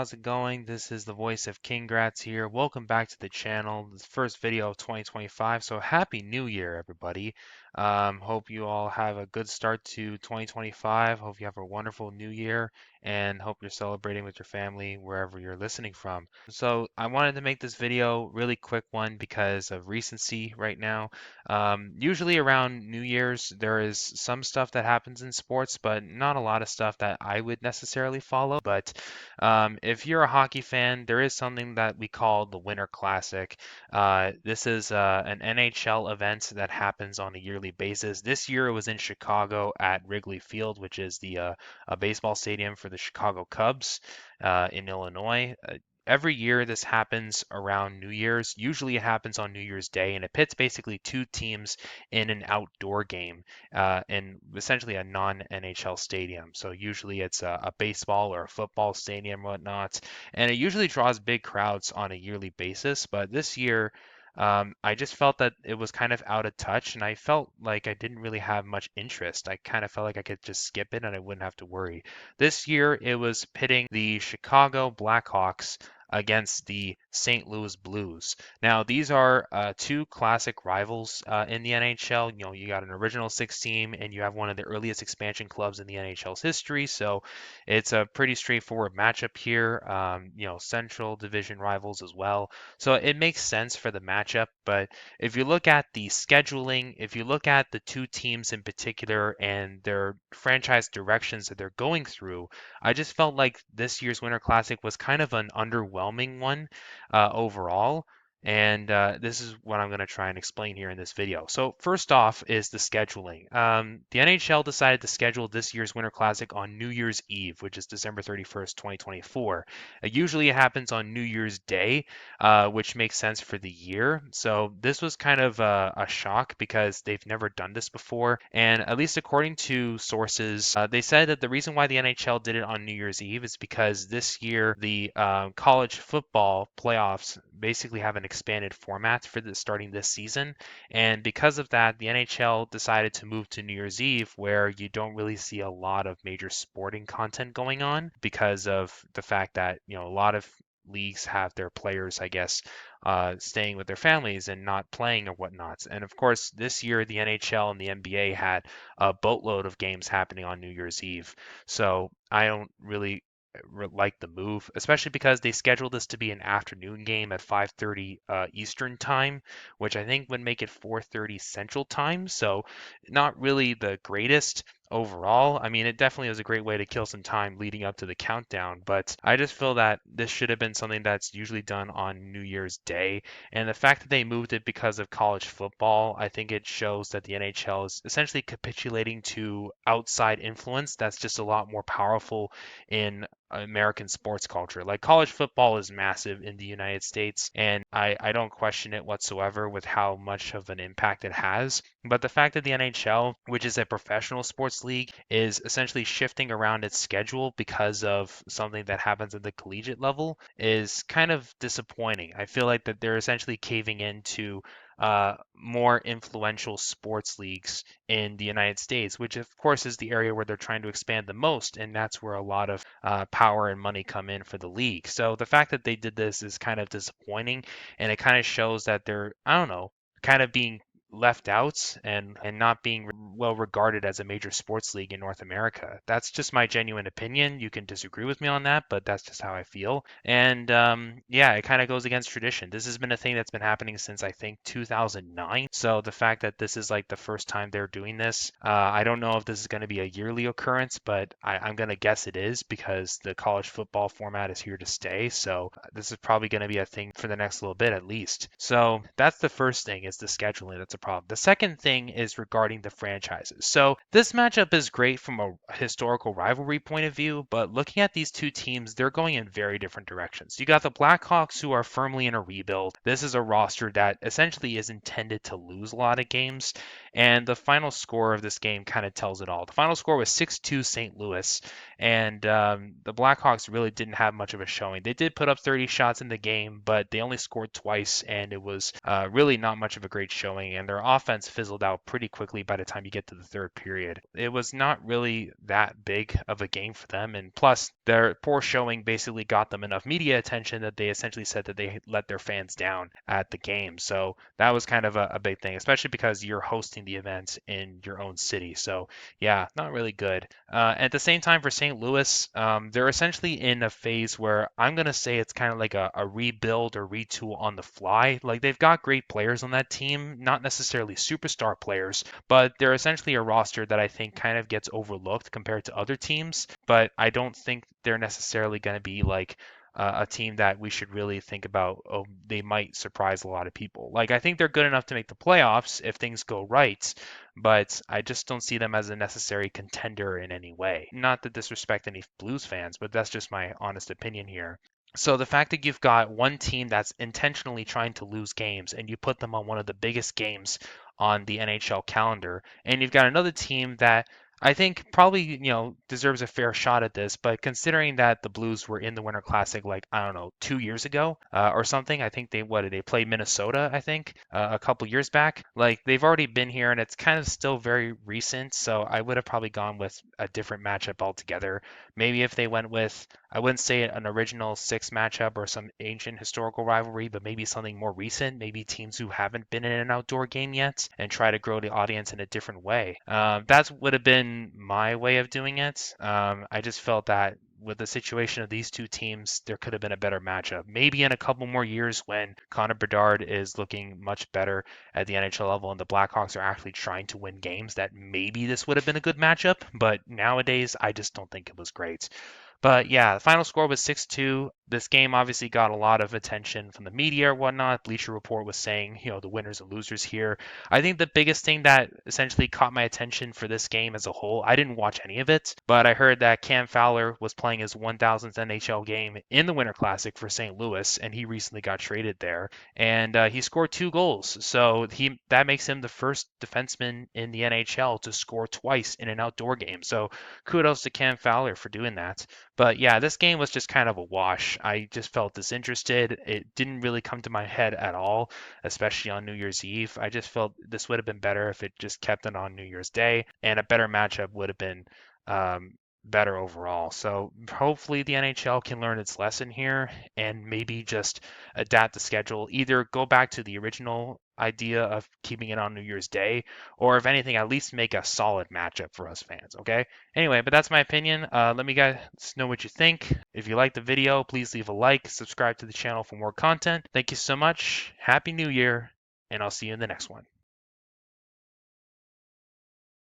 how's it going? This is the voice of Kingrats here. Welcome back to the channel. This first video of 2025. So happy New Year, everybody. Hope you all have a good start to 2025. Hope you have a wonderful New Year and hope you're celebrating with your family wherever you're listening from. So I wanted to make this video really quick one because of recency right now. Usually around New Year's, there is some stuff that happens in sports, but not a lot of stuff that I would necessarily follow. But if you're a hockey fan, there is something that we call the Winter Classic. This is an NHL event that happens on a yearly basis. This year it was in Chicago at Wrigley Field, which is the a baseball stadium for the Chicago Cubs in Illinois. Every year this happens around New Year's. Usually it happens on New Year's Day, and it pits basically two teams in an outdoor game in essentially a non-NHL stadium. So usually it's a baseball or a football stadium, whatnot, and it usually draws big crowds on a yearly basis. But this year, I just felt that it was kind of out of touch, and I felt like I didn't really have much interest. I kind of felt like I could just skip it and I wouldn't have to worry. This year, it was pitting the Chicago Blackhawks against the St. Louis Blues. Now, these are two classic rivals in the NHL. You know, you got an original six team, and you have one of the earliest expansion clubs in the NHL's history. So it's a pretty straightforward matchup here. You know, Central Division rivals as well. So it makes sense for the matchup. But if you look at the scheduling, if you look at the two teams in particular and their franchise directions that they're going through, I just felt like this year's Winter Classic was kind of an underwhelming one overall. And this is what I'm going to try and explain here in this video. So first off is the scheduling. The NHL decided to schedule this year's Winter Classic on New Year's Eve, which is December 31st, 2024. Usually it happens on New Year's Day, which makes sense for the year. So this was kind of a shock because they've never done this before. And at least according to sources, they said that the reason why the NHL did it on New Year's Eve is because this year the college football playoffs basically have an expanded format for starting this season. And because of that, the NHL decided to move to New Year's Eve, where you don't really see a lot of major sporting content going on because of the fact that, you know, a lot of leagues have their players, I guess, staying with their families and not playing or whatnot. And of course, this year the NHL and the NBA had a boatload of games happening on New Year's Eve. So I don't really like the move, especially because they scheduled this to be an afternoon game at 5:30 Eastern time, which I think would make it 4:30 Central time. So not really the greatest overall. I mean, it definitely was a great way to kill some time leading up to the countdown, but I just feel that this should have been something that's usually done on New Year's Day. And the fact that they moved it because of college football, I think it shows that the NHL is essentially capitulating to outside influence that's just a lot more powerful in American sports culture. Like college football is massive in the United States, and I don't question it whatsoever with how much of an impact it has. But the fact that the NHL, which is a professional sports league, is essentially shifting around its schedule because of something that happens at the collegiate level is kind of disappointing. I feel like that they're essentially caving into more influential sports leagues in the United States, which of course is the area where they're trying to expand the most, and that's where a lot of power and money come in for the league. So the fact that they did this is kind of disappointing, and it kind of shows that they're, I don't know, kind of being left out and not being well regarded as a major sports league in North America. That's just my genuine opinion. You can disagree with me on that, but that's just how I feel. And yeah, it kind of goes against tradition. This has been a thing that's been happening since I think 2009. So the fact that this is like the first time they're doing this, I don't know if this is going to be a yearly occurrence, but I'm going to guess it is because the college football format is here to stay. So this is probably going to be a thing for the next little bit at least. So that's the first thing, is the scheduling. That's a problem. The second thing is regarding the franchises. So this matchup is great from a historical rivalry point of view, but looking at these two teams, they're going in very different directions. You got the Blackhawks, who are firmly in a rebuild. This is a roster that essentially is intended to lose a lot of games, and the final score of this game kind of tells it all. The final score was 6-2 St. Louis, and the Blackhawks really didn't have much of a showing. They did put up 30 shots in the game, but they only scored twice, and it was really not much of a great showing, and their offense fizzled out pretty quickly by the time you get to the third period. It was not really that big of a game for them, and plus their poor showing basically got them enough media attention that they essentially said that they let their fans down at the game. So that was kind of a big thing, especially because you're hosting the event in your own city. So yeah, not really good. At the same time, for St. Louis, they're essentially in a phase where I'm going to say it's kind of like a rebuild or retool on the fly. Like they've got great players on that team, not necessarily superstar players, but they're essentially a roster that I think kind of gets overlooked compared to other teams. But I don't think they're necessarily going to be like a team that we should really think about. Oh, they might surprise a lot of people. Like I think they're good enough to make the playoffs if things go right, but I just don't see them as a necessary contender in any way. Not to disrespect any Blues fans, but that's just my honest opinion here. So the fact that you've got one team that's intentionally trying to lose games and you put them on one of the biggest games on the NHL calendar, and you've got another team that I think probably, deserves a fair shot at this, but considering that the Blues were in the Winter Classic like, I don't know, 2 years ago or something, I think what did they play Minnesota, I think, a couple years back. Like they've already been here and it's kind of still very recent, so I would have probably gone with a different matchup altogether. Maybe if they went with, I wouldn't say an original six matchup or some ancient historical rivalry, but maybe something more recent, maybe teams who haven't been in an outdoor game yet, and try to grow the audience in a different way. That would have been my way of doing it. I just felt that with the situation of these two teams, there could have been a better matchup. Maybe in a couple more years when Connor Bedard is looking much better at the NHL level and the Blackhawks are actually trying to win games, that maybe this would have been a good matchup. But nowadays, I just don't think it was great. But yeah, the final score was 6-2. This game obviously got a lot of attention from the media or whatnot. Bleacher Report was saying, the winners and losers here. I think the biggest thing that essentially caught my attention for this game as a whole, I didn't watch any of it, but I heard that Cam Fowler was playing his 1000th NHL game in the Winter Classic for St. Louis, and he recently got traded there. And he scored 2 goals. So that makes him the first defenseman in the NHL to score twice in an outdoor game. So kudos to Cam Fowler for doing that. But yeah, this game was just kind of a wash. I just felt disinterested. It didn't really come to my head at all, especially on New Year's Eve. I just felt this would have been better if it just kept it on New Year's Day, and a better matchup would have been um, better overall. So hopefully the NHL can learn its lesson here and maybe just adapt the schedule. Either go back to the original idea of keeping it on New Year's Day, or if anything, at least make a solid matchup for us fans. Okay. Anyway, but that's my opinion. Let me guys know what you think. If you like the video, please leave a like, subscribe to the channel for more content. Thank you so much. Happy New Year, and I'll see you in the next one.